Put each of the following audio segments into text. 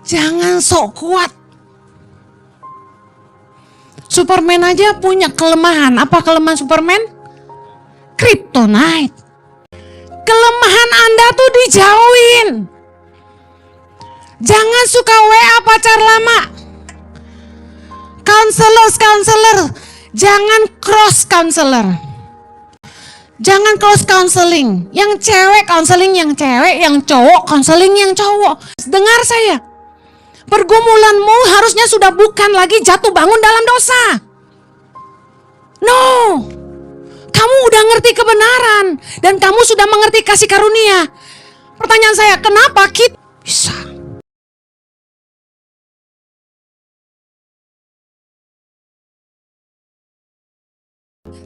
Jangan sok kuat. Superman aja punya kelemahan. Apa kelemahan Superman? Kryptonite. Kelemahan Anda tuh dijauhin. Jangan suka WA pacar lama. Counselor, jangan cross counselor. Jangan cross counseling. Yang cewek counseling yang cewek, yang cowok counseling yang cowok. Dengar saya. Pergumulanmu harusnya sudah bukan lagi jatuh bangun dalam dosa. No. Kamu udah ngerti kebenaran dan kamu sudah mengerti kasih karunia. Pertanyaan saya, kenapa kita bisa?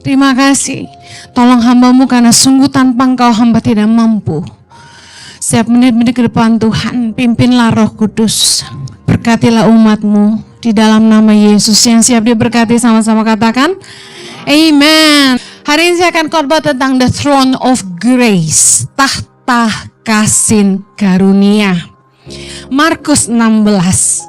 Terima kasih. Tolong hamba-Mu karena sungguh tanpa Engkau hamba tidak mampu. Setiap menit-menit ke depan Tuhan, pimpinlah Roh Kudus. Berkatilah umat-Mu di dalam nama Yesus. Yang siap diberkati sama-sama katakan Amen. Hari ini saya akan khotbah tentang the throne of grace, tahta kasih karunia. Markus 16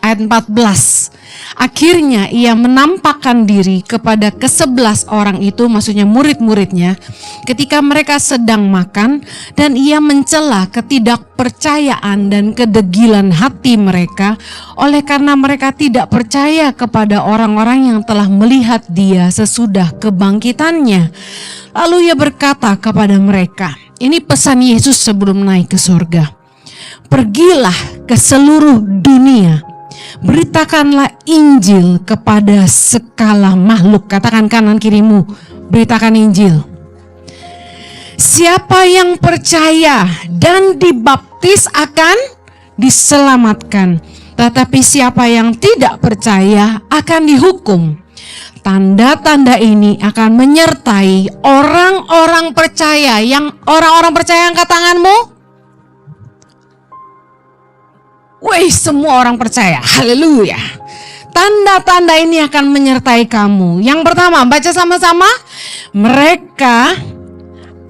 ayat 14. Akhirnya ia menampakkan diri kepada ke-11 orang itu, maksudnya murid-muridnya, ketika mereka sedang makan, dan ia mencela ketidakpercayaan dan kedegilan hati mereka, oleh karena mereka tidak percaya kepada orang-orang yang telah melihat dia sesudah kebangkitannya. Lalu ia berkata kepada mereka, ini pesan Yesus sebelum naik ke surga. Pergilah ke seluruh dunia, beritakanlah Injil kepada segala makhluk. Katakan kanan kirimu, beritakan Injil. Siapa yang percaya dan dibaptis akan diselamatkan, tetapi siapa yang tidak percaya akan dihukum. Tanda-tanda ini akan menyertai orang-orang percaya. Yang orang-orang percaya, angkat tanganmu. Wih, semua orang percaya. Haleluya. Tanda-tanda ini akan menyertai kamu. Yang pertama, baca sama-sama. Mereka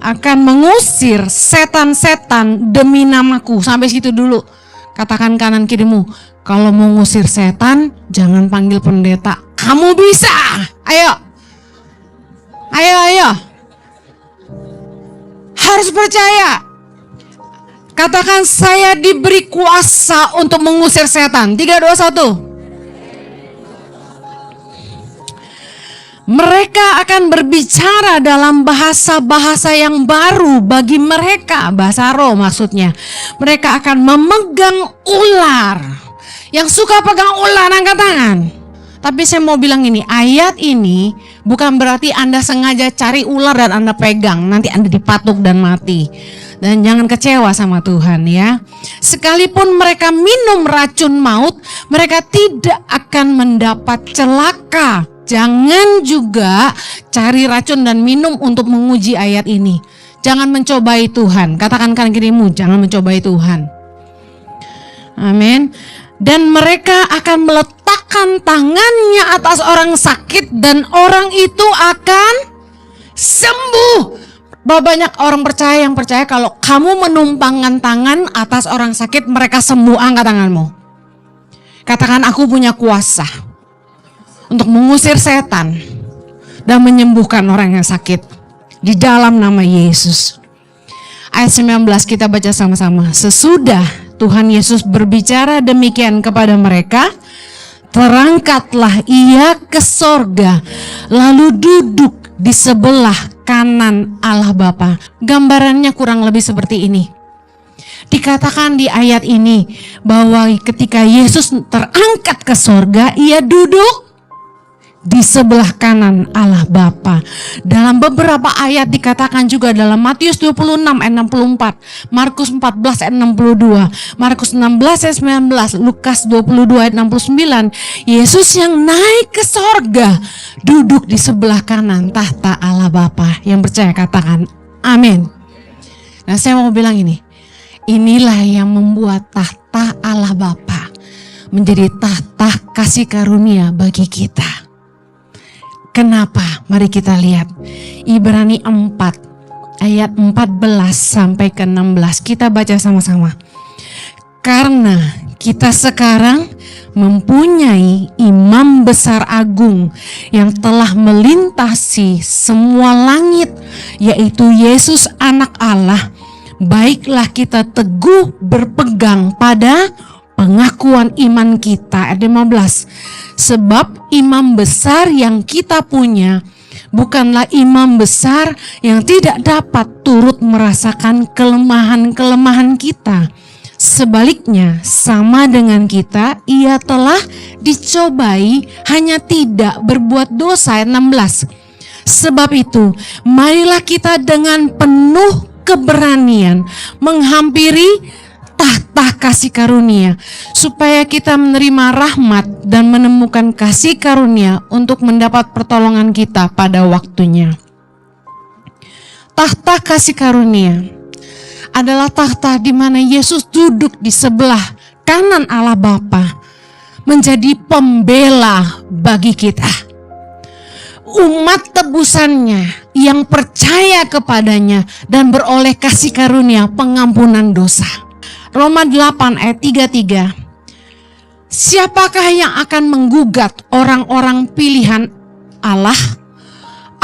akan mengusir setan-setan demi namaku. Sampai situ dulu. Katakan kanan kirimu, kalau mau ngusir setan, jangan panggil pendeta. Kamu bisa. Ayo. Ayo. Harus percaya. Katakan, saya diberi kuasa untuk mengusir setan. 3, 2, 1. Mereka akan berbicara dalam bahasa-bahasa yang baru bagi mereka. Bahasa roh maksudnya. Mereka akan memegang ular. Yang suka pegang ular, angkat tangan. Tapi saya mau bilang ini, ayat ini bukan berarti Anda sengaja cari ular dan Anda pegang. Nanti Anda dipatuk dan mati. Dan jangan kecewa sama Tuhan ya. Sekalipun mereka minum racun maut, mereka tidak akan mendapat celaka. Jangan juga cari racun dan minum untuk menguji ayat ini. Jangan mencobai Tuhan. Katakan kanan kirimu, jangan mencobai Tuhan. Amin. Dan mereka akan meletakkan tangannya atas orang sakit dan orang itu akan sembuh. Banyak orang percaya yang percaya kalau kamu menumpangkan tangan atas orang sakit, mereka sembuh. Angkat tanganmu. Katakan, aku punya kuasa untuk mengusir setan dan menyembuhkan orang yang sakit di dalam nama Yesus. Ayat 19 kita baca sama-sama. Sesudah Tuhan Yesus berbicara demikian kepada mereka, terangkatlah ia ke sorga, lalu duduk di sebelah kanan Allah Bapa. Gambarannya kurang lebih seperti ini. Dikatakan di ayat ini bahwa ketika Yesus terangkat ke sorga, ia duduk di sebelah kanan Allah Bapa. Dalam beberapa ayat dikatakan juga dalam Matius 26 ayat 64, Markus 14 ayat 62, Markus 16 ayat 19, Lukas 22 ayat 69, Yesus yang naik ke sorga duduk di sebelah kanan tahta Allah Bapa. Yang percaya katakan amin. Nah, saya mau bilang ini, inilah yang membuat tahta Allah Bapa menjadi tahta kasih karunia bagi kita. Kenapa? Mari kita lihat Ibrani 4 ayat 14 sampai ke 16. Kita baca sama-sama. Karena kita sekarang mempunyai imam besar agung yang telah melintasi semua langit, yaitu Yesus Anak Allah. Baiklah kita teguh berpegang pada pengakuan iman kita. Ayat 15. Sebab imam besar yang kita punya bukanlah imam besar yang tidak dapat turut merasakan kelemahan-kelemahan kita. Sebaliknya, sama dengan kita, ia telah dicobai, hanya tidak berbuat dosa. Ayat 16. Sebab itu, marilah kita dengan penuh keberanian menghampiri tahta kasih karunia, supaya kita menerima rahmat dan menemukan kasih karunia untuk mendapat pertolongan kita pada waktunya. Tahta kasih karunia adalah tahta di mana Yesus duduk di sebelah kanan Allah Bapa, menjadi pembela bagi kita. Umat tebusannya yang percaya kepadanya dan beroleh kasih karunia pengampunan dosa. Roma 8 ayat 33. Siapakah yang akan menggugat orang-orang pilihan Allah?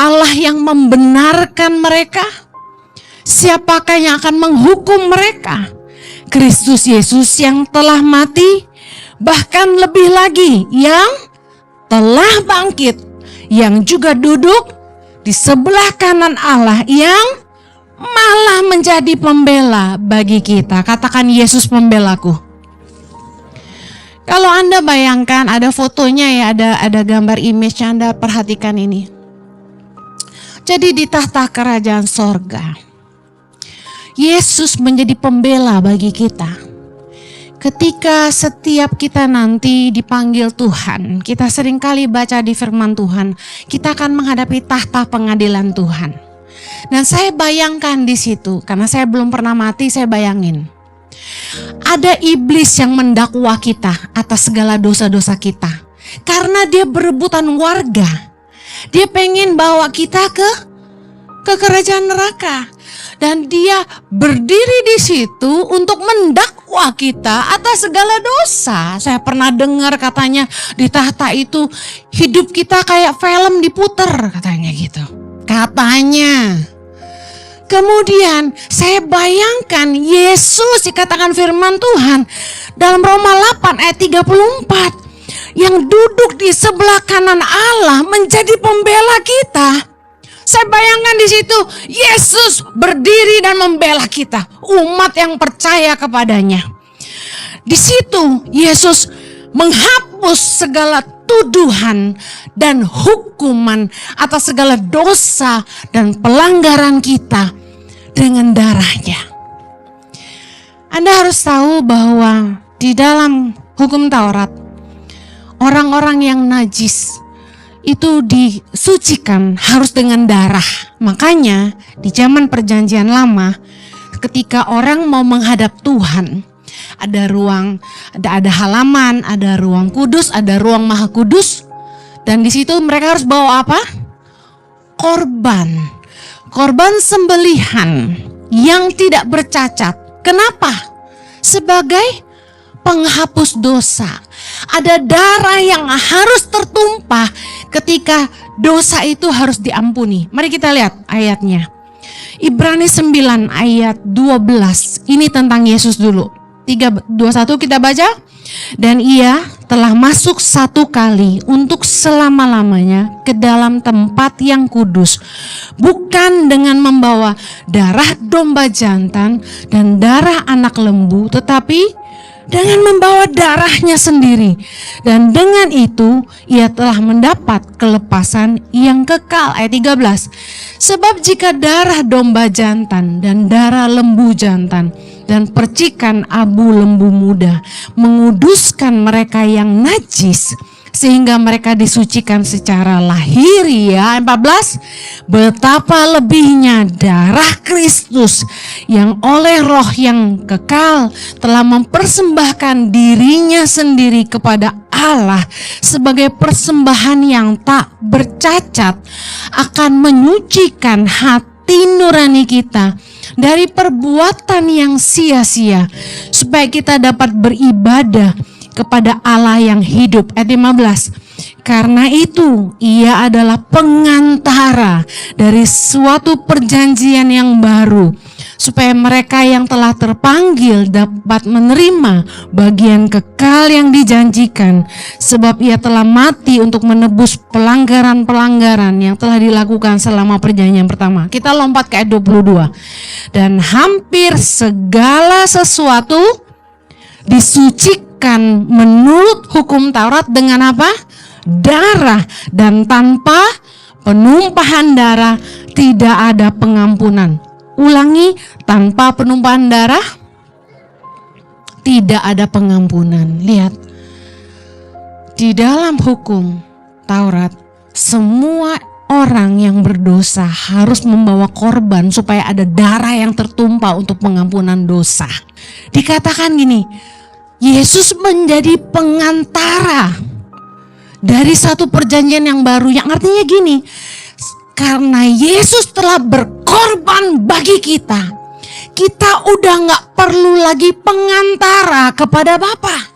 Allah yang membenarkan mereka? Siapakah yang akan menghukum mereka? Kristus Yesus yang telah mati, bahkan lebih lagi yang telah bangkit, yang juga duduk di sebelah kanan Allah, yang malah menjadi pembela bagi kita. Katakan, Yesus pembelaku. Kalau Anda bayangkan, ada fotonya ya, ada gambar image, Anda perhatikan ini. Jadi di tahta kerajaan sorga, Yesus menjadi pembela bagi kita. Ketika setiap kita nanti dipanggil Tuhan, kita seringkali baca di firman Tuhan, kita akan menghadapi tahta pengadilan Tuhan. Dan saya bayangkan di situ, karena saya belum pernah mati, saya bayangin. Ada iblis yang mendakwa kita atas segala dosa-dosa kita. Karena dia berebutan warga. Dia pengen bawa kita ke kerajaan neraka. Dan dia berdiri di situ untuk mendakwa kita atas segala dosa. Saya pernah dengar katanya di tahta itu hidup kita kayak film diputer, katanya gitu. Katanya. Kemudian saya bayangkan Yesus, dikatakan firman Tuhan dalam Roma 8 ayat 34, yang duduk di sebelah kanan Allah menjadi pembela kita. Saya bayangkan di situ Yesus berdiri dan membela kita, umat yang percaya kepadanya. Di situ Yesus menghapus segala tuduhan dan hukuman atas segala dosa dan pelanggaran kita dengan darahnya. Anda harus tahu bahwa di dalam hukum Taurat, orang-orang yang najis itu disucikan harus dengan darah. Makanya di zaman perjanjian lama, ketika orang mau menghadap Tuhan, ada ruang, ada halaman, ada ruang kudus, ada ruang maha kudus, dan di situ mereka harus bawa apa? Korban sembelihan yang tidak bercacat. Kenapa? Sebagai penghapus dosa. Ada darah yang harus tertumpah ketika dosa itu harus diampuni. Mari kita lihat ayatnya. Ibrani 9 ayat 12. Ini tentang Yesus dulu. 3:21 kita baca. Dan ia telah masuk satu kali untuk selama-lamanya ke dalam tempat yang kudus, bukan dengan membawa darah domba jantan dan darah anak lembu, tetapi dengan membawa darahnya sendiri. Dan dengan itu ia telah mendapat kelepasan yang kekal. Ayat 13. Sebab jika darah domba jantan dan darah lembu jantan dan percikan abu lembu muda menguduskan mereka yang najis, sehingga mereka disucikan secara lahiriah. 14. Betapa lebihnya darah Kristus yang oleh roh yang kekal telah mempersembahkan dirinya sendiri kepada Allah sebagai persembahan yang tak bercacat, akan menyucikan hati nurani kita dari perbuatan yang sia-sia, supaya kita dapat beribadah kepada Allah yang hidup. Ayat 15. Karena itu ia adalah pengantara dari suatu perjanjian yang baru, supaya mereka yang telah terpanggil dapat menerima bagian kekal yang dijanjikan, sebab ia telah mati untuk menebus pelanggaran-pelanggaran yang telah dilakukan selama perjanjian pertama. Kita lompat ke ayat 22. Dan hampir segala sesuatu disucikan menurut hukum Taurat dengan apa? Darah, dan tanpa penumpahan darah tidak ada pengampunan. Ulangi, tanpa penumpahan darah tidak ada pengampunan. Lihat, di dalam hukum Taurat, semua orang yang berdosa harus membawa korban supaya ada darah yang tertumpah untuk pengampunan dosa. Dikatakan gini, Yesus menjadi pengantara dari satu perjanjian yang baru, yang artinya gini, karena Yesus telah berkorban bagi kita, kita udah gak perlu lagi pengantara kepada Bapa.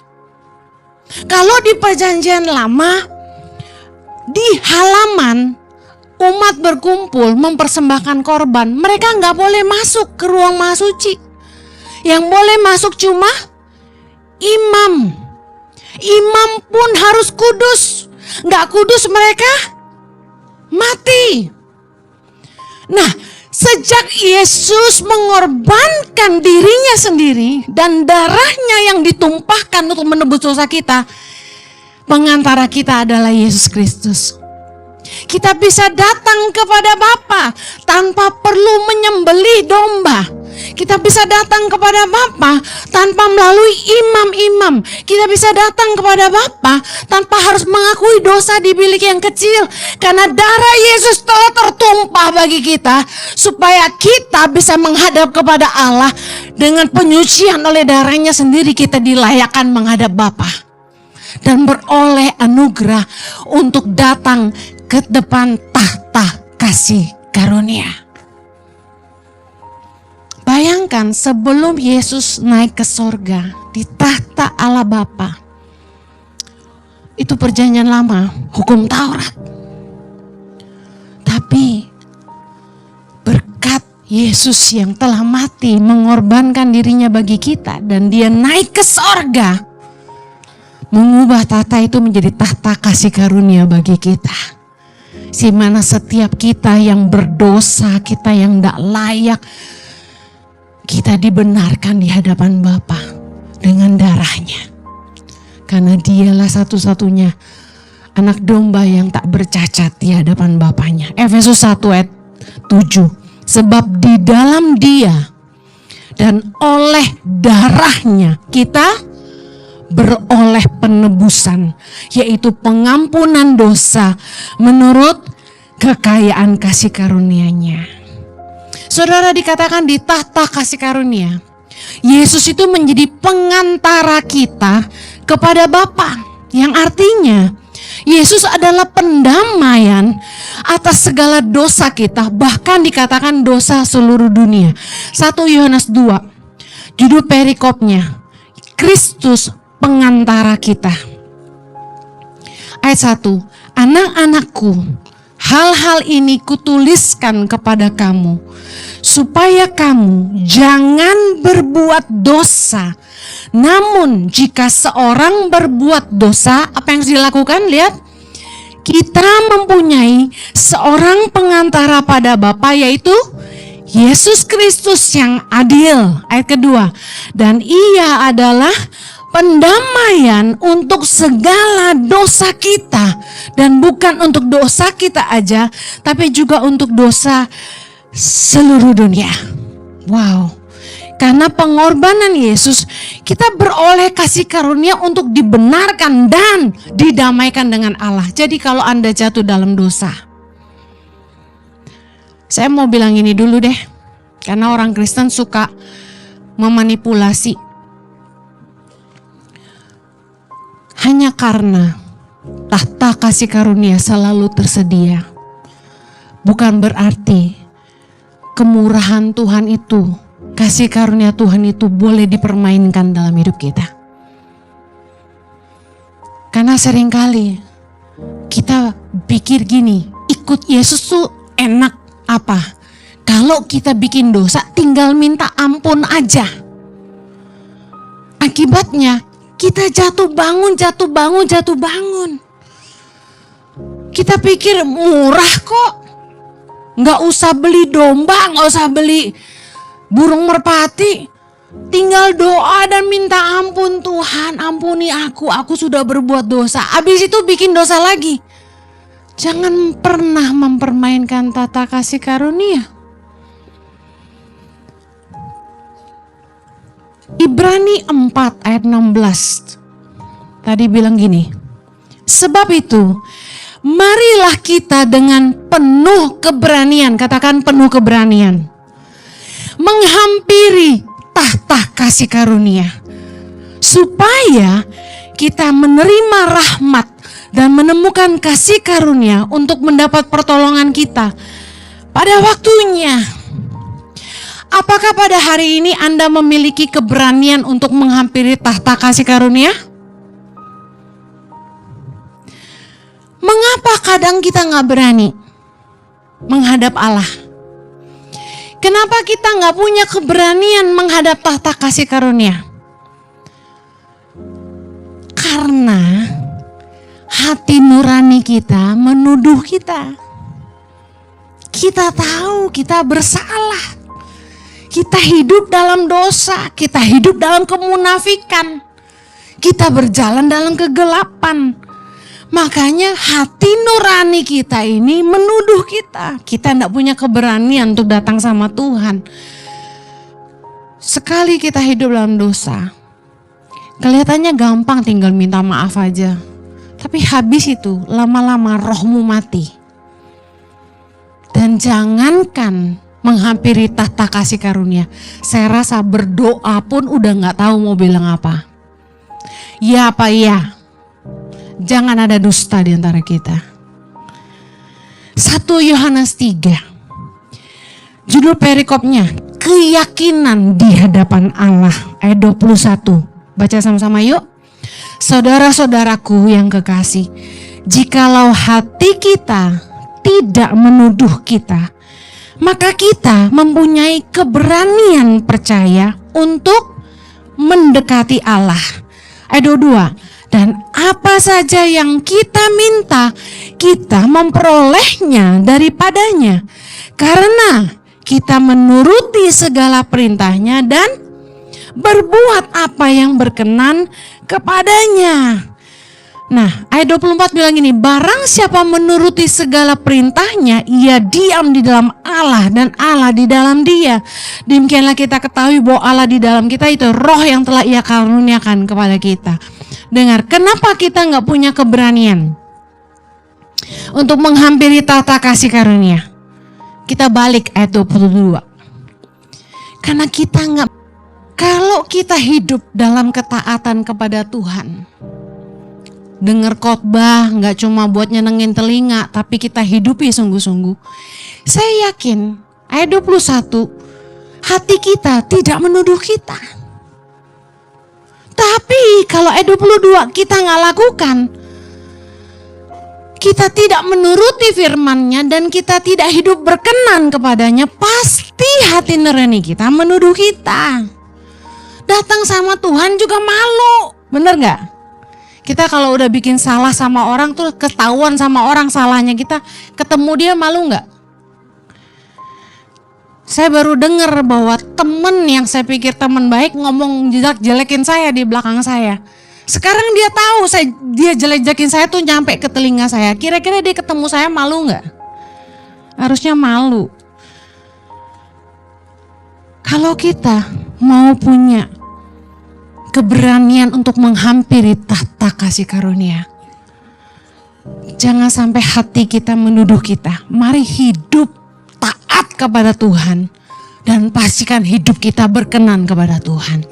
Kalau di perjanjian lama, di halaman umat berkumpul mempersembahkan korban, mereka gak boleh masuk ke ruang maha suci. Yang boleh masuk cuma imam. Imam pun harus kudus. Gak kudus mereka mati. Nah, sejak Yesus mengorbankan dirinya sendiri dan darahnya yang ditumpahkan untuk menebus dosa kita, pengantara kita adalah Yesus Kristus. Kita bisa datang kepada Bapa tanpa perlu menyembelih domba. Kita bisa datang kepada Bapa tanpa melalui imam-imam. Kita bisa datang kepada Bapa tanpa harus mengakui dosa di bilik yang kecil. Karena darah Yesus telah tertumpah bagi kita, supaya kita bisa menghadap kepada Allah. Dengan penyucian oleh darahnya sendiri, kita dilayakkan menghadap Bapa dan beroleh anugerah untuk datang ke depan tahta kasih karunia. Bayangkan sebelum Yesus naik ke sorga di tahta Allah Bapa, itu perjanjian lama, hukum Taurat. Tapi berkat Yesus yang telah mati mengorbankan dirinya bagi kita, dan dia naik ke sorga, mengubah tahta itu menjadi tahta kasih karunia bagi kita. Di mana setiap kita yang berdosa, kita yang tidak layak, kita dibenarkan di hadapan Bapa dengan darahnya. Karena dialah satu-satunya anak domba yang tak bercacat di hadapan Bapanya. Efesus 1 ayat 7. Sebab di dalam Dia dan oleh darahnya kita beroleh penebusan, yaitu pengampunan dosa menurut kekayaan kasih karunia-Nya. Saudara, dikatakan di tahta kasih karunia, Yesus itu menjadi pengantara kita kepada Bapa, yang artinya Yesus adalah pendamaian atas segala dosa kita, bahkan dikatakan dosa seluruh dunia. 1 Yohanes 2, judul perikopnya, Kristus pengantara kita. Ayat 1, anak-anakku, hal-hal ini kutuliskan kepada kamu, supaya kamu jangan berbuat dosa. Namun jika seorang berbuat dosa, apa yang harus dilakukan? Lihat, kita mempunyai seorang pengantara pada Bapa, yaitu Yesus Kristus yang adil. Ayat kedua, dan ia adalah pendamaian untuk segala dosa kita, dan bukan untuk dosa kita aja, tapi juga untuk dosa seluruh dunia. Wow, karena pengorbanan Yesus, kita beroleh kasih karunia untuk dibenarkan dan didamaikan dengan Allah. Jadi kalau Anda jatuh dalam dosa, saya mau bilang ini dulu deh, karena orang Kristen suka memanipulasi. Hanya karena tahta kasih karunia selalu tersedia, bukan berarti kemurahan Tuhan itu, kasih karunia Tuhan itu boleh dipermainkan dalam hidup kita. Karena seringkali kita pikir gini, ikut Yesus tuh enak apa? Kalau kita bikin dosa tinggal minta ampun aja. Akibatnya kita jatuh bangun. Kita pikir murah kok. Nggak usah beli domba, nggak usah beli burung merpati. Tinggal doa dan minta ampun, Tuhan ampuni aku sudah berbuat dosa. Habis itu bikin dosa lagi. Jangan pernah mempermainkan tata kasih karunia. Ibrani 4 ayat 16 tadi bilang gini, sebab itu marilah kita dengan penuh keberanian, katakan penuh keberanian, menghampiri tahta kasih karunia, supaya kita menerima rahmat dan menemukan kasih karunia untuk mendapat pertolongan kita pada waktunya. Apakah pada hari ini Anda memiliki keberanian untuk menghampiri tahta kasih karunia? Mengapa kadang kita nggak berani menghadap Allah? Kenapa kita nggak punya keberanian menghadap tahta kasih karunia? Karena hati nurani kita menuduh kita. Kita tahu kita bersalah. Kita hidup dalam dosa, kita hidup dalam kemunafikan, kita berjalan dalam kegelapan. Makanya hati nurani kita ini menuduh kita. Kita tidak punya keberanian untuk datang sama Tuhan. Sekali kita hidup dalam dosa, kelihatannya gampang tinggal minta maaf aja. Tapi habis itu lama-lama rohmu mati. Dan jangankan menghampiri tahta kasih karunia, saya rasa berdoa pun udah gak tahu mau bilang apa. Ya apa ya? Jangan ada dusta di antara kita. 1 Yohanes 3. Judul perikopnya, keyakinan di hadapan Allah, ayat 21. Baca sama-sama yuk. Saudara-saudaraku yang kekasih, jikalau hati kita tidak menuduh kita, maka kita mempunyai keberanian percaya untuk mendekati Allah. Ayat 22. Dan apa saja yang kita minta, kita memperolehnya daripadanya. Karena kita menuruti segala perintahnya dan berbuat apa yang berkenan kepadanya. Nah, ayat 24 bilang gini, barang siapa menuruti segala perintahnya, ia diam di dalam Allah dan Allah di dalam dia. Demikianlah kita ketahui bahwa Allah di dalam kita itu roh yang telah ia karuniakan kepada kita. Dengar, kenapa kita gak punya keberanian untuk menghampiri tahta kasih karunia? Kita balik ayat 22. Karena kita gak, kalau kita hidup dalam ketaatan kepada Tuhan, dengar khotbah nggak cuma buat nyenengin telinga, tapi kita hidupi sungguh-sungguh. Saya yakin ayat 21, hati kita tidak menuduh kita. Tapi kalau ayat 22 kita nggak lakukan, kita tidak menuruti firman-Nya dan kita tidak hidup berkenan kepadanya, pasti hati nurani kita menuduh kita. Datang sama Tuhan juga malu, bener nggak? Kita kalau udah bikin salah sama orang tuh ketahuan sama orang salahnya, kita ketemu dia malu nggak? Saya baru dengar bahwa temen yang saya pikir teman baik ngomong jelek-jelekin saya di belakang saya. Sekarang dia tahu dia jelek-jelekin saya tuh nyampe ke telinga saya. Kira-kira dia ketemu saya malu nggak? Harusnya malu. Kalau kita mau punya keberanian untuk menghampiri tahta kasih karunia, jangan sampai hati kita menuduh kita. Mari hidup taat kepada Tuhan dan pastikan hidup kita berkenan kepada Tuhan.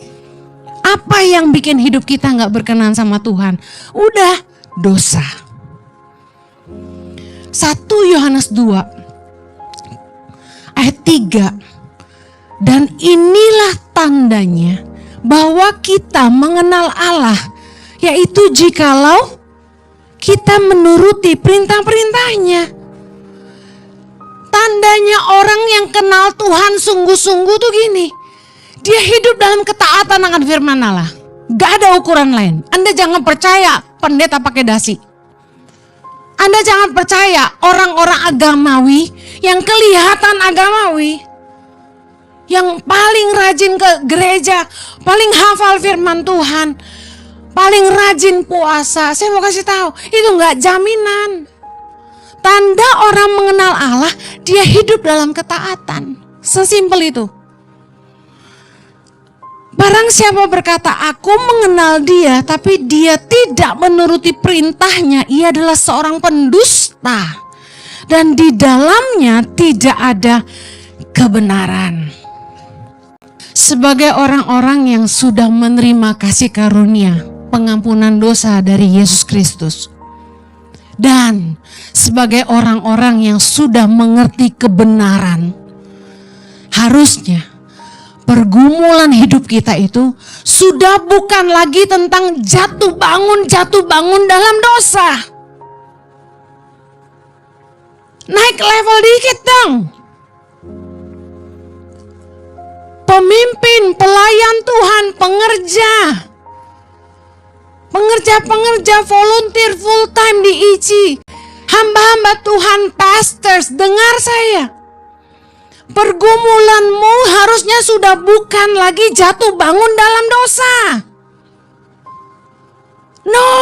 Apa yang bikin hidup kita gak berkenan sama Tuhan? Udah dosa. 1 Yohanes 2 ayat 3. Dan inilah tandanya bahwa kita mengenal Allah, yaitu jikalau kita menuruti perintah-perintahnya. Tandanya orang yang kenal Tuhan sungguh-sungguh tuh gini, dia hidup dalam ketaatan akan firman Allah. Gak ada ukuran lain. Anda jangan percaya pendeta pakai dasi. Anda jangan percaya orang-orang agamawi yang kelihatan agamawi, yang paling rajin ke gereja, paling hafal firman Tuhan, paling rajin puasa. Saya mau kasih tahu, itu gak jaminan. Tanda orang mengenal Allah, dia hidup dalam ketaatan. Sesimpel itu. Barang siapa berkata, aku mengenal dia, tapi dia tidak menuruti perintahnya, ia adalah seorang pendusta. Dan di dalamnya tidak ada kebenaran. Sebagai orang-orang yang sudah menerima kasih karunia, pengampunan dosa dari Yesus Kristus. Dan sebagai orang-orang yang sudah mengerti kebenaran, harusnya pergumulan hidup kita itu sudah bukan lagi tentang jatuh bangun dalam dosa. Naik level dikit dong. Pemimpin, pelayan Tuhan, pengerja volunteer full time di ICI, hamba-hamba Tuhan, pastors, dengar saya. Pergumulanmu harusnya sudah bukan lagi jatuh bangun dalam dosa. No,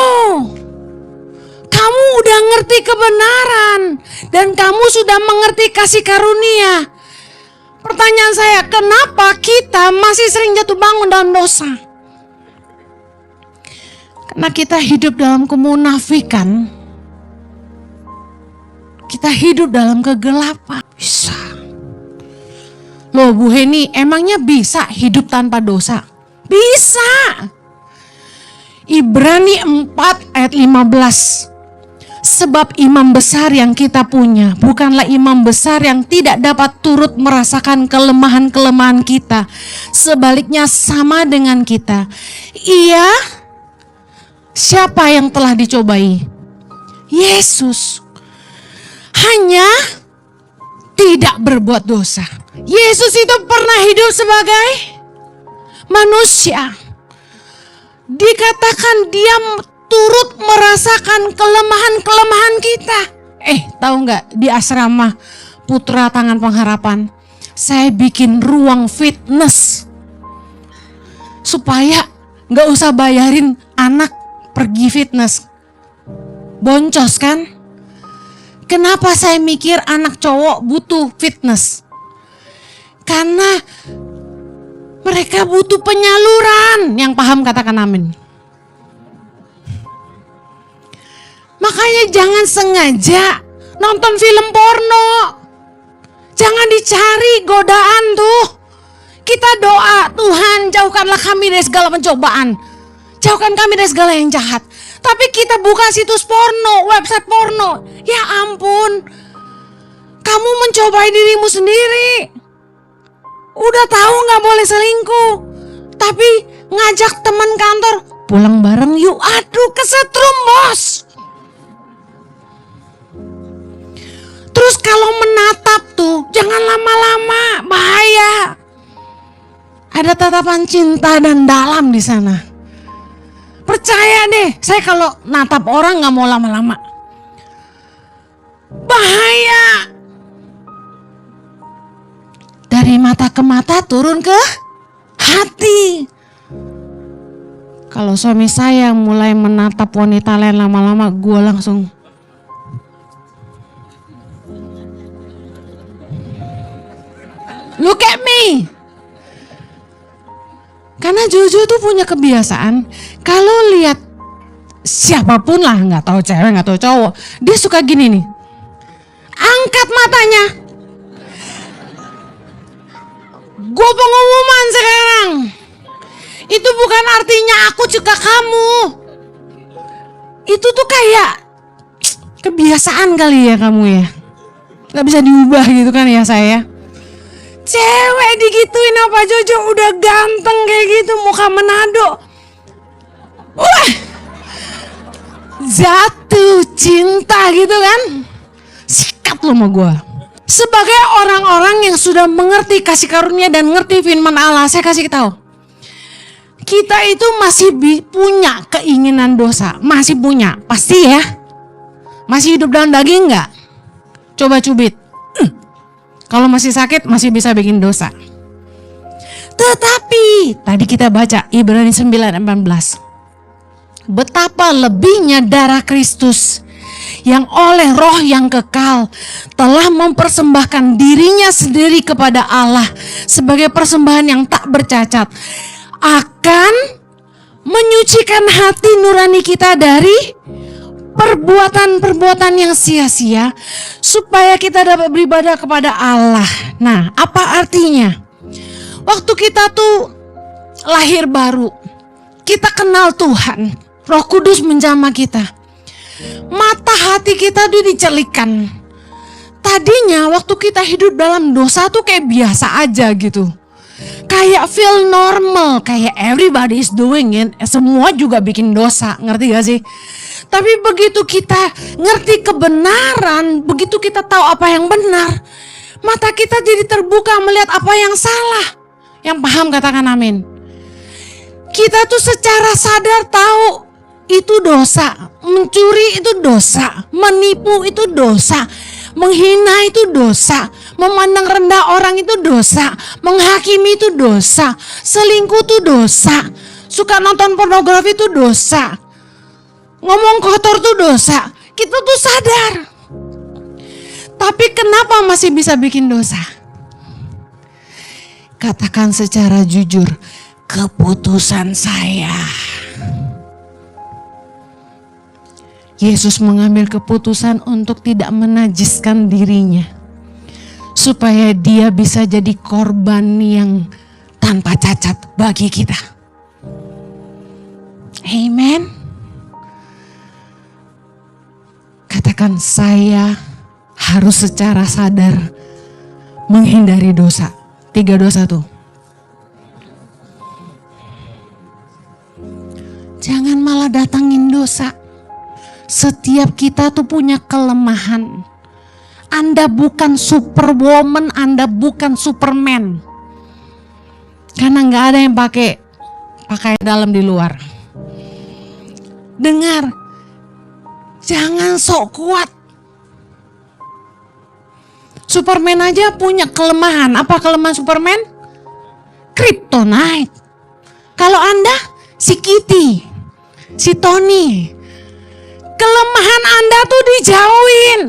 kamu udah ngerti kebenaran dan kamu sudah mengerti kasih karunia. Pertanyaan saya, kenapa kita masih sering jatuh bangun dalam dosa? Karena kita hidup dalam kemunafikan. Kita hidup dalam kegelapan. Bisa. Loh Bu Heni, emangnya bisa hidup tanpa dosa? Bisa. Ibrani 4 ayat 15. Sebab imam besar yang kita punya bukanlah imam besar yang tidak dapat turut merasakan kelemahan-kelemahan kita. Sebaliknya sama dengan kita. Ia siapa yang telah dicobai? Yesus. Hanya tidak berbuat dosa. Yesus itu pernah hidup sebagai manusia. Dikatakan dia turut merasakan kelemahan-kelemahan kita. Tahu nggak, di asrama Putra Tangan Pengharapan saya bikin ruang fitness supaya nggak usah bayarin anak pergi fitness. Boncos kan? Kenapa saya mikir anak cowok butuh fitness? Karena mereka butuh penyaluran. Yang paham katakan amin. Makanya jangan sengaja nonton film porno. Jangan dicari godaan tuh. Kita doa, Tuhan jauhkanlah kami dari segala pencobaan. Jauhkan kami dari segala yang jahat. Tapi kita buka situs porno, website porno. Ya ampun. Kamu mencobai dirimu sendiri. Udah tahu gak boleh selingkuh. Tapi ngajak teman kantor, pulang bareng yuk. Aduh, kesetrum bos. Terus kalau menatap tuh, jangan lama-lama, bahaya. Ada tatapan cinta dan dalam di sana. Percaya deh, saya kalau natap orang gak mau lama-lama. Bahaya. Dari mata ke mata turun ke hati. Kalau suami saya mulai menatap wanita lain lama-lama, gue langsung look at me. Karena Jojo tuh punya kebiasaan kalau lihat siapapun lah, nggak tahu cewek nggak tahu cowok, dia suka gini nih, angkat matanya. Gue pengumuman sekarang, itu bukan artinya aku juga kamu. Itu tuh kayak kebiasaan kali ya kamu ya, nggak bisa diubah gitu kan ya saya. Cewek digituin apa Jojo udah ganteng kayak gitu, muka Manado. Wah, jatuh cinta gitu kan. Sikat lo sama gue. Sebagai orang-orang yang sudah mengerti kasih karunia dan ngerti firman Allah, saya kasih tahu. Kita itu masih punya keinginan dosa. Masih punya, pasti ya. Masih hidup dalam daging enggak? Coba cubit. Kalau masih sakit masih bisa bikin dosa. Tetapi tadi kita baca Ibrani 9:18. Betapa lebihnya darah Kristus yang oleh roh yang kekal telah mempersembahkan dirinya sendiri kepada Allah sebagai persembahan yang tak bercacat, akan menyucikan hati nurani kita dari perbuatan-perbuatan yang sia-sia, supaya kita dapat beribadah kepada Allah. Nah, apa artinya? Waktu kita tuh lahir baru, kita kenal Tuhan, Roh Kudus menjamah kita, mata hati kita tuh dicelikan. Tadinya waktu kita hidup dalam dosa tuh kayak biasa aja gitu, kayak feel normal, kayak everybody is doing it, semua juga bikin dosa, ngerti gak sih? Tapi begitu kita ngerti kebenaran, begitu kita tahu apa yang benar, mata kita jadi terbuka melihat apa yang salah. Yang paham katakan amin. Kita tuh secara sadar tahu itu dosa. Mencuri itu dosa, menipu itu dosa, menghina itu dosa, memandang rendah orang itu dosa, menghakimi itu dosa, selingkuh itu dosa, suka nonton pornografi itu dosa, ngomong kotor tuh dosa. Kita tuh sadar. Tapi kenapa masih bisa bikin dosa? Katakan secara jujur, keputusan saya. Yesus mengambil keputusan untuk tidak menajiskan dirinya, supaya dia bisa jadi korban yang tanpa cacat bagi kita. Amen. Katakan, saya harus secara sadar menghindari dosa. 3 dosa tuh. Jangan malah datangin dosa. Setiap kita tuh punya kelemahan. Anda bukan superwoman, Anda bukan superman. Karena nggak ada yang pakai dalam di luar. Dengar, jangan sok kuat. Superman aja punya kelemahan. Apa kelemahan Superman? Kryptonite. Kalau Anda, si Kitty, si Tony, kelemahan Anda tuh dijauhin.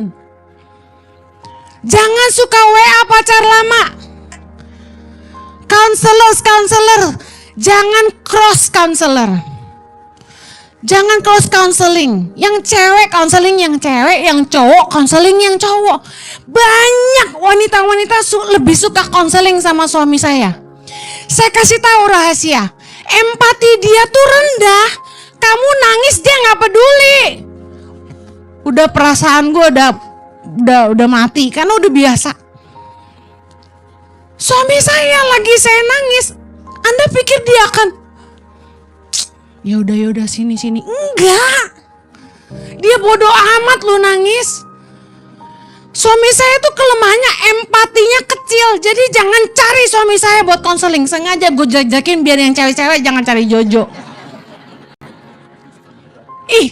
Jangan suka WA pacar lama. Counselor, jangan cross counselor. Jangan cross counseling. Yang cewek counseling yang cewek, yang cowok counseling yang cowok. Banyak wanita-wanita lebih suka counseling sama suami saya. Saya kasih tahu rahasia. Empati dia tuh rendah. Kamu nangis dia nggak peduli. Udah perasaan gue udah mati karena udah biasa. Suami saya lagi saya nangis, Anda pikir dia akan ya udah sini. Enggak. Dia bodoh amat lu nangis. Suami saya tuh kelemahannya empatinya kecil. Jadi jangan cari suami saya buat konseling. Sengaja gue jajakin biar yang cewek-cewek jangan cari Jojo.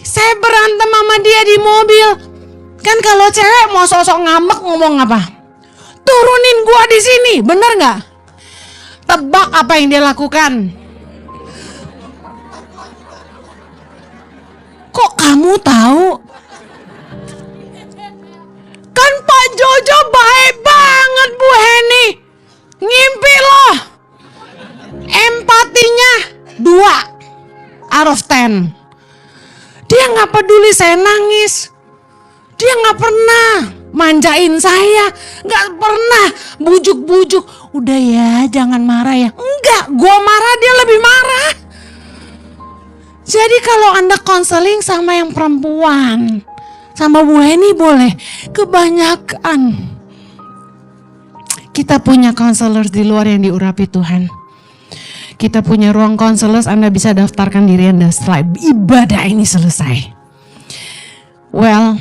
Saya berantem sama dia di mobil. Kan kalau cewek mau sosok ngambek ngomong apa? Turunin gua di sini, bener nggak? Tebak apa yang dia lakukan? Kok kamu tahu? Kan Pak Jojo baik banget Bu Heni. Ngimpi loh. Empatinya 2 out of 10. Dia gak peduli saya nangis. Dia gak pernah manjain saya. Gak pernah bujuk-bujuk. Udah ya jangan marah ya. Enggak, gua marah dia lebih marah. Jadi kalau Anda konseling sama yang perempuan, sama Bu Heni boleh. Kebanyakan Kita punya counselors di luar yang diurapi Tuhan. Kita punya ruang counselors, Anda bisa daftarkan diri Anda setelah ibadah ini selesai. Well,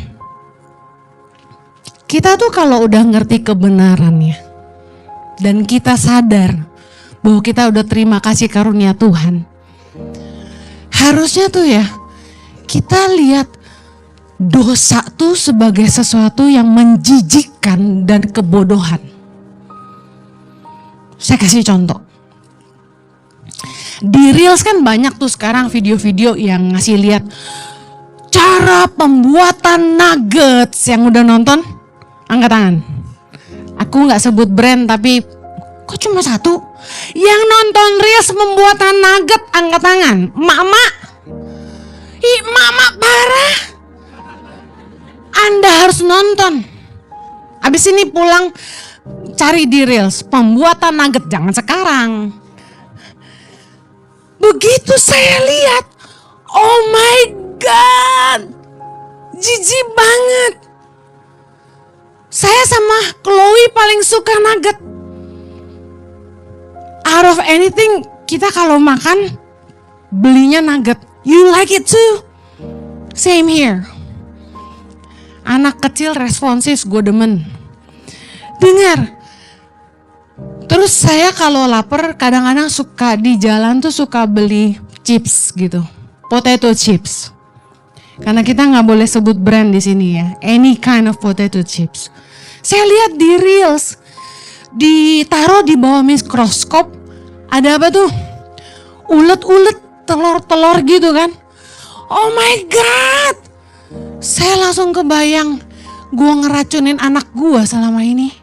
kita tuh kalau udah ngerti kebenarannya dan kita sadar bahwa kita udah terima kasih karunia Tuhan, harusnya tuh ya kita lihat dosa tuh sebagai sesuatu yang menjijikkan dan kebodohan. Saya kasih contoh. Di Reels kan banyak tuh sekarang video-video yang ngasih lihat cara pembuatan nuggets. Yang udah nonton, angkat tangan. Aku gak sebut brand tapi kok cuma satu? Yang nonton Reels pembuatan nugget, angkat tangan. Mak-mak. Ih, mak-mak parah. Anda harus nonton. Abis ini pulang cari di Reels pembuatan nugget, jangan sekarang. Begitu saya lihat, oh my God, jijik banget. Saya sama Chloe paling suka nugget. Out of anything, kita kalau makan belinya nugget. You like it too? Same here. Anak kecil responsif, gue demen. Dengar. Terus saya kalau lapar kadang-kadang suka di jalan tuh suka beli chips gitu. Potato chips. Karena kita nggak boleh sebut brand di sini ya. Any kind of potato chips. Saya lihat di Reels, ditaruh di bawah mikroskop, ada apa tuh? Ulet-ulet, telur-telur gitu kan. Oh my God. Saya langsung kebayang gue ngeracunin anak gue selama ini.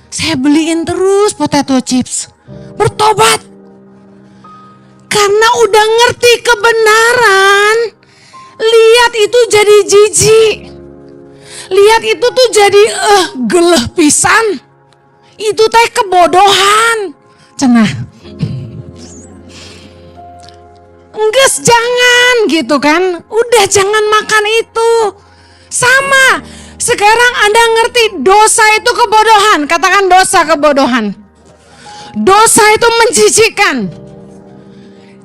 Saya beliin terus potato chips. Bertobat. Karena udah ngerti kebenaran. Lihat itu jadi jijik. Lihat itu tuh jadi geleh pisan. Itu teh kebodohan. Cenah. Engges jangan gitu kan. Udah jangan makan itu. Sama. Sekarang Anda ngerti dosa itu kebodohan. Katakan dosa kebodohan. Dosa itu menjijikkan.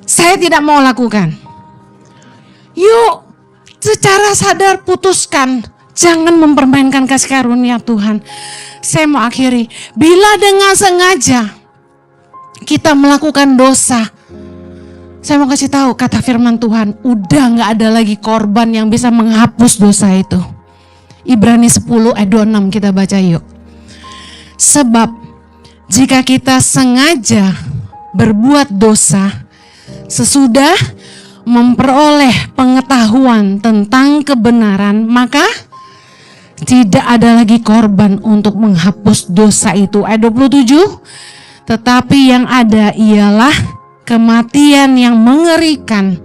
Saya tidak mau lakukan. Yuk, secara sadar putuskan. Jangan mempermainkan kasih karunia Tuhan. Saya mau akhiri. Bila dengan sengaja kita melakukan dosa, saya mau kasih tahu kata firman Tuhan, udah gak ada lagi korban yang bisa menghapus dosa itu. Ibrani 10 ayat 26 kita baca yuk. Sebab jika kita sengaja berbuat dosa sesudah memperoleh pengetahuan tentang kebenaran, maka tidak ada lagi korban untuk menghapus dosa itu. Ayat 27, tetapi yang ada ialah kematian yang mengerikan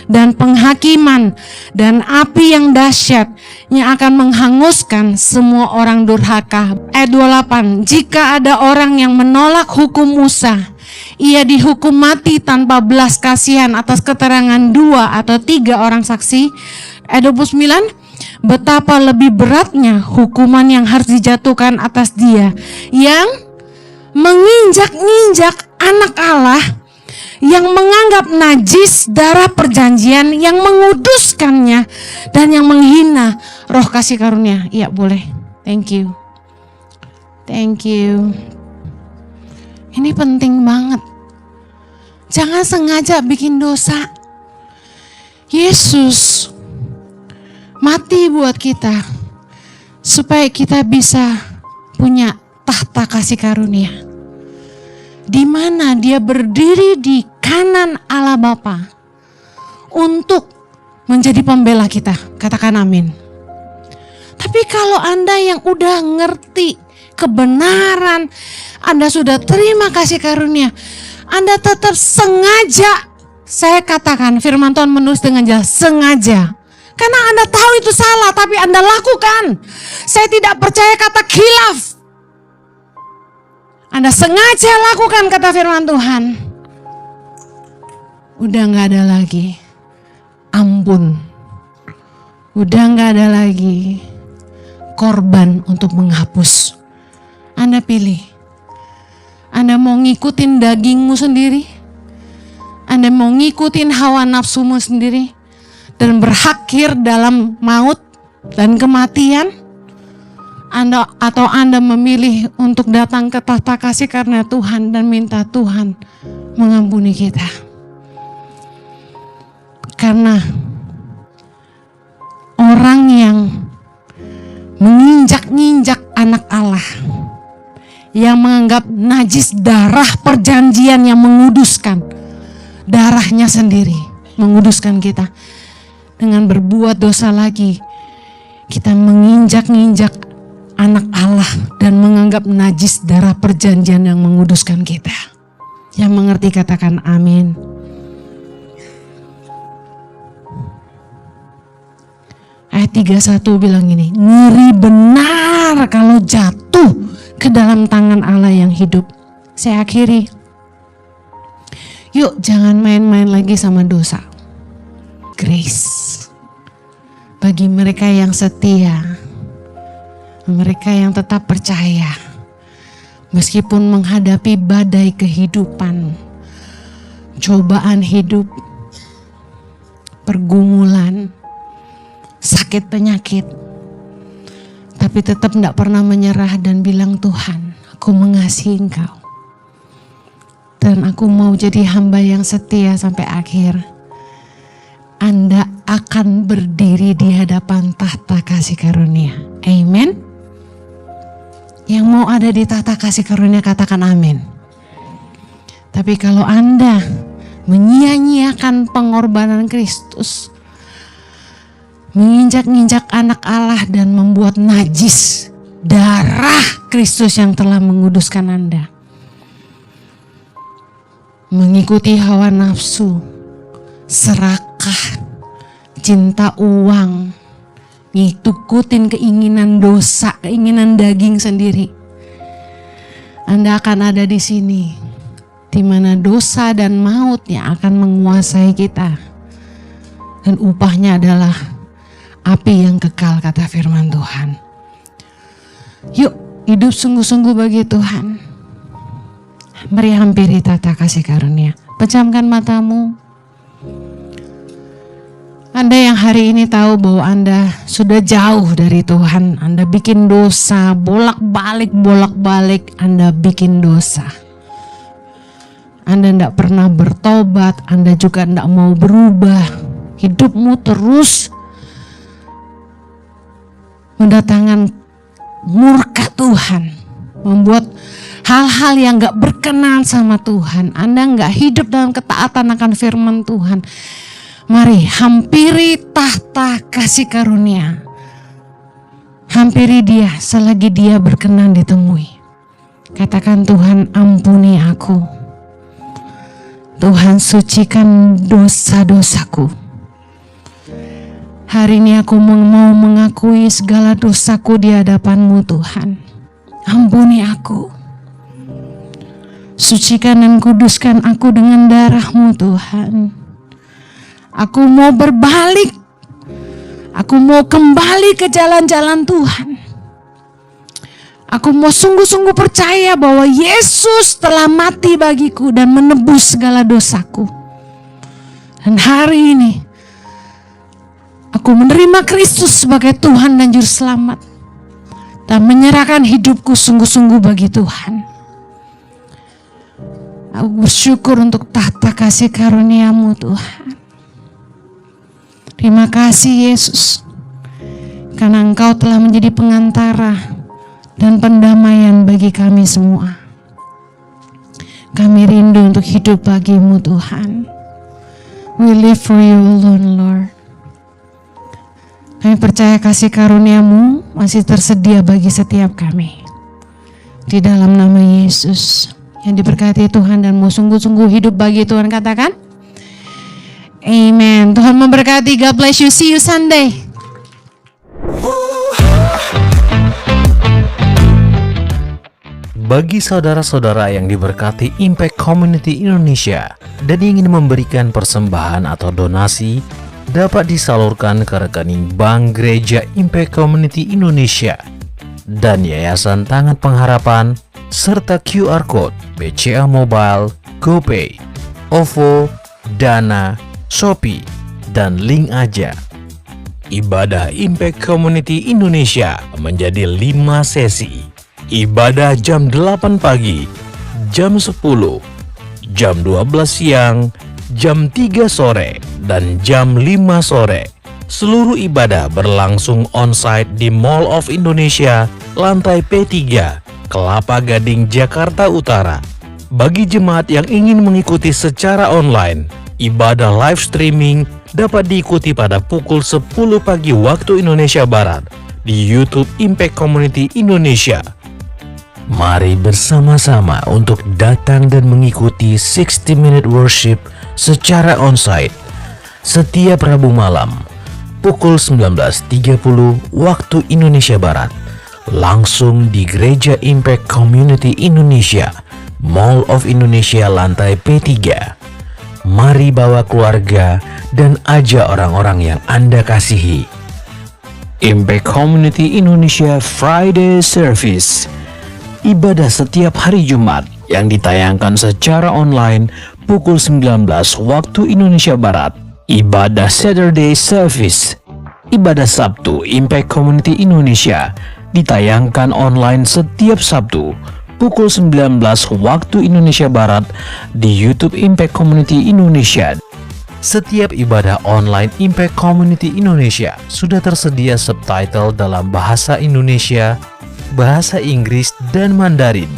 dan penghakiman dan api yang dahsyat yang akan menghanguskan semua orang durhaka. Ayat 28, jika ada orang yang menolak hukum Musa, ia dihukum mati tanpa belas kasihan atas keterangan 2 atau 3 orang saksi. Ayat 29, betapa lebih beratnya hukuman yang harus dijatuhkan atas dia yang menginjak-injak anak Allah, yang menganggap najis darah perjanjian, yang menguduskannya, dan yang menghina roh kasih karunia. Iya boleh, thank you. Thank you. Ini penting banget. Jangan sengaja bikin dosa. Yesus mati buat kita supaya kita bisa punya tahta kasih karunia, di mana dia berdiri di kanan Allah Bapa untuk menjadi pembela kita. Katakan amin. Tapi kalau Anda yang udah ngerti kebenaran, Anda sudah terima kasih karunia, Anda tetap sengaja, saya katakan firman Tuhan menulis dengan jelas, sengaja. Karena Anda tahu itu salah, tapi Anda lakukan. Saya tidak percaya kata khilaf. Anda sengaja lakukan kata firman Tuhan. Udah gak ada lagi ampun. Udah gak ada lagi korban untuk menghapus. Anda pilih Anda mau ngikutin dagingmu sendiri? Anda mau ngikutin hawa nafsumu sendiri dan berakhir dalam maut dan kematian? Atau Anda memilih untuk datang ke tahta kasih karunia Tuhan dan minta Tuhan mengampuni kita? Karena orang yang menginjak-injak anak Allah, yang menganggap najis darah perjanjian yang menguduskan, darahnya sendiri menguduskan kita, dengan berbuat dosa lagi, kita menginjak-injak anak Allah dan menganggap najis darah perjanjian yang menguduskan kita. Yang mengerti katakan amin. Ayat 31 bilang ini, ngeri benar kalau jatuh ke dalam tangan Allah yang hidup. Saya akhiri. Yuk jangan main-main lagi sama dosa. Grace. Bagi mereka yang setia, mereka yang tetap percaya, meskipun menghadapi badai kehidupan, cobaan hidup, pergumulan, sakit penyakit, tapi tetap tidak pernah menyerah dan bilang, Tuhan, aku mengasihi Engkau dan aku mau jadi hamba yang setia sampai akhir. Anda akan berdiri di hadapan tahta kasih karunia. Amen. Yang mau ada di tahta kasih karunia katakan amin. Tapi kalau Anda menyia-nyiakan pengorbanan Kristus, menginjak-injak anak Allah dan membuat najis darah Kristus yang telah menguduskan Anda, mengikuti hawa nafsu, serakah, cinta uang, ngikutin keinginan dosa, keinginan daging sendiri, Anda akan ada di sini, di mana dosa dan maut yang akan menguasai kita, dan upahnya adalah api yang kekal, kata firman Tuhan. Yuk hidup sungguh-sungguh bagi Tuhan. Mari hampiri tahta kasih karunia. Pejamkan matamu. Anda yang hari ini tahu bahwa Anda sudah jauh dari Tuhan, Anda bikin dosa, bolak-balik, Anda bikin dosa. Anda tidak pernah bertobat, Anda juga tidak mau berubah. Hidupmu terus mendatangkan murka Tuhan, membuat hal-hal yang gak berkenan sama Tuhan. Anda gak hidup dalam ketaatan akan firman Tuhan. Mari hampiri tahta kasih karunia. Hampiri dia selagi dia berkenan ditemui. Katakan, Tuhan ampuni aku. Tuhan sucikan dosa-dosaku. Hari ini aku mau mengakui segala dosaku di hadapan-Mu Tuhan. Ampuni aku. Sucikan dan kuduskan aku dengan darah-Mu Tuhan. Aku mau berbalik. Aku mau kembali ke jalan-jalan Tuhan. Aku mau sungguh-sungguh percaya bahwa Yesus telah mati bagiku dan menebus segala dosaku. Dan hari ini aku menerima Kristus sebagai Tuhan dan Juru Selamat dan menyerahkan hidupku sungguh-sungguh bagi Tuhan. Aku bersyukur untuk tahta kasih karunia-Mu Tuhan. Terima kasih Yesus, karena Engkau telah menjadi pengantara dan pendamaian bagi kami semua. Kami rindu untuk hidup bagi-Mu Tuhan. We live for You alone, Lord. Kami percaya kasih karunia-Mu masih tersedia bagi setiap kami. Di dalam nama Yesus yang diberkati Tuhan dan mau sungguh-sungguh hidup bagi Tuhan, katakan amen. Tuhan memberkati. God bless you. See you Sunday. Bagi saudara-saudara yang diberkati Impact Community Indonesia dan ingin memberikan persembahan atau donasi, dapat disalurkan ke rekening Bank Gereja Impact Community Indonesia dan Yayasan Tangan Pengharapan serta QR Code BCA Mobile, GoPay, OVO, Dana, Shopee, dan link aja. Ibadah Impact Community Indonesia menjadi 5 sesi. Ibadah jam 8 pagi, jam 10, jam 12 siang, jam 3 sore, dan jam 5 sore. Seluruh ibadah berlangsung on-site di Mall of Indonesia, lantai P3, Kelapa Gading, Jakarta Utara. Bagi jemaat yang ingin mengikuti secara online, ibadah live streaming dapat diikuti pada pukul 10 pagi waktu Indonesia Barat di YouTube Impact Community Indonesia. Mari bersama-sama untuk datang dan mengikuti 60-minute worship secara onsite setiap Rabu malam pukul 19.30 waktu Indonesia Barat, langsung di Gereja Impact Community Indonesia, Mall of Indonesia lantai P3. Mari bawa keluarga dan ajak orang-orang yang Anda kasihi. Impact Community Indonesia Friday Service, ibadah setiap hari Jumat yang ditayangkan secara online pukul 19 waktu Indonesia Barat. Ibadah Saturday Service, ibadah Sabtu Impact Community Indonesia ditayangkan online setiap Sabtu pukul 19 waktu Indonesia Barat di YouTube Impact Community Indonesia. Setiap ibadah online Impact Community Indonesia sudah tersedia subtitle dalam bahasa Indonesia, bahasa Inggris, dan Mandarin.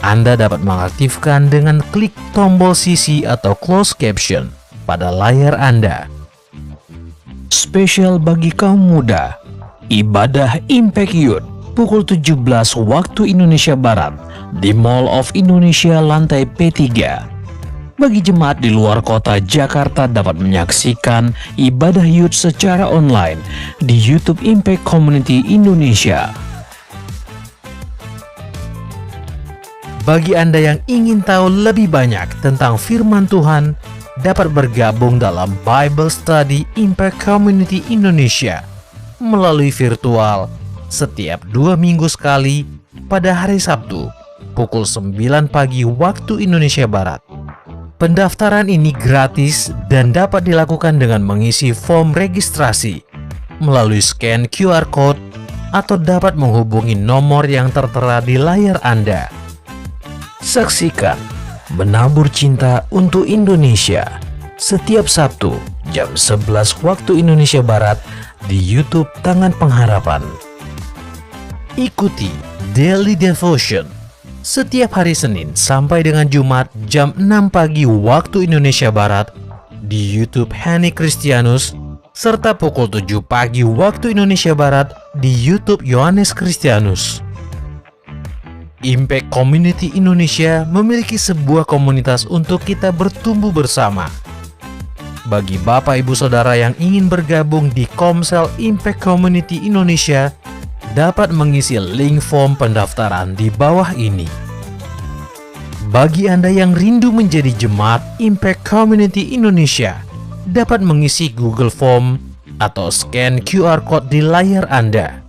Anda dapat mengaktifkan dengan klik tombol CC atau closed caption pada layar Anda. Spesial bagi kaum muda, ibadah Impact Youth pukul 17 waktu Indonesia Barat di Mall of Indonesia lantai P3. Bagi jemaat di luar kota Jakarta dapat menyaksikan ibadah youth secara online di YouTube Impact Community Indonesia. Bagi Anda yang ingin tahu lebih banyak tentang firman Tuhan, dapat bergabung dalam Bible Study Impact Community Indonesia melalui virtual setiap 2 minggu sekali pada hari Sabtu pukul 9 pagi waktu Indonesia Barat. Pendaftaran ini gratis dan dapat dilakukan dengan mengisi form registrasi melalui scan QR Code atau dapat menghubungi nomor yang tertera di layar Anda. Saksikan Menabur Cinta untuk Indonesia setiap Sabtu jam 11 waktu Indonesia Barat di YouTube Tangan Pengharapan. Ikuti Daily Devotion setiap hari Senin sampai dengan Jumat jam 6 pagi waktu Indonesia Barat di YouTube Hani Kristianus, serta pukul 7 pagi waktu Indonesia Barat di YouTube Yohanes Kristianus. Impact Community Indonesia memiliki sebuah komunitas untuk kita bertumbuh bersama. Bagi Bapak Ibu Saudara yang ingin bergabung di Komsel Impact Community Indonesia, dapat mengisi link form pendaftaran di bawah ini. Bagi Anda yang rindu menjadi jemaat Impact Community Indonesia, dapat mengisi Google Form atau scan QR Code di layar Anda.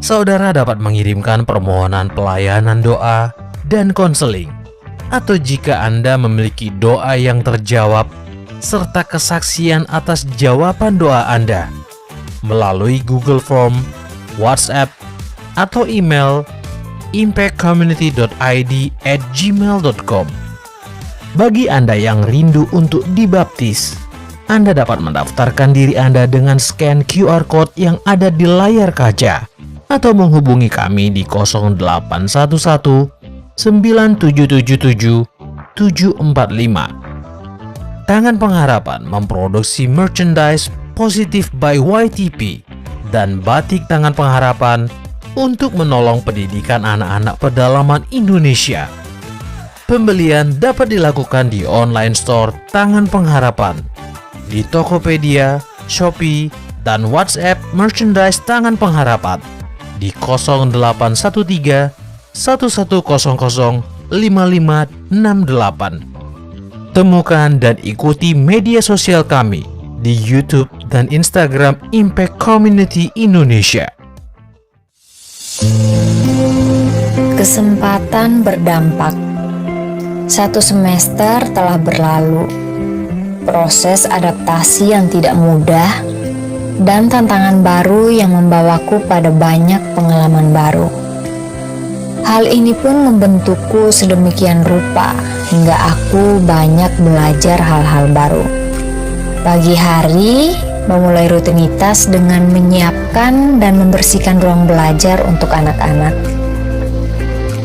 Saudara dapat mengirimkan permohonan pelayanan doa dan konseling, atau jika Anda memiliki doa yang terjawab serta kesaksian atas jawaban doa Anda melalui Google Form, WhatsApp, atau email impactcommunity.id@gmail.com. Bagi Anda yang rindu untuk dibaptis, Anda dapat mendaftarkan diri Anda dengan scan QR Code yang ada di layar kaca atau menghubungi kami di 0811 9777 745. Tangan Pengharapan memproduksi merchandise Positive by YTP dan batik Tangan Pengharapan untuk menolong pendidikan anak-anak pedalaman Indonesia. Pembelian dapat dilakukan di online store Tangan Pengharapan, di Tokopedia, Shopee, dan WhatsApp merchandise Tangan Pengharapan di 0813 1100 5568. Temukan dan ikuti media sosial kami di YouTube dan Instagram Impact Community Indonesia. Kesempatan berdampak. 1 semester telah berlalu. Proses adaptasi yang tidak mudah dan tantangan baru yang membawaku pada banyak pengalaman baru. Hal ini pun membentukku sedemikian rupa hingga aku banyak belajar hal-hal baru. Pagi hari, memulai rutinitas dengan menyiapkan dan membersihkan ruang belajar untuk anak-anak.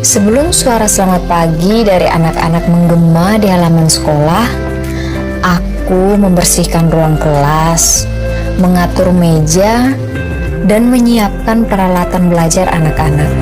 Sebelum suara selamat pagi dari anak-anak menggema di halaman sekolah, aku membersihkan ruang kelas, mengatur meja, dan menyiapkan peralatan belajar anak-anak.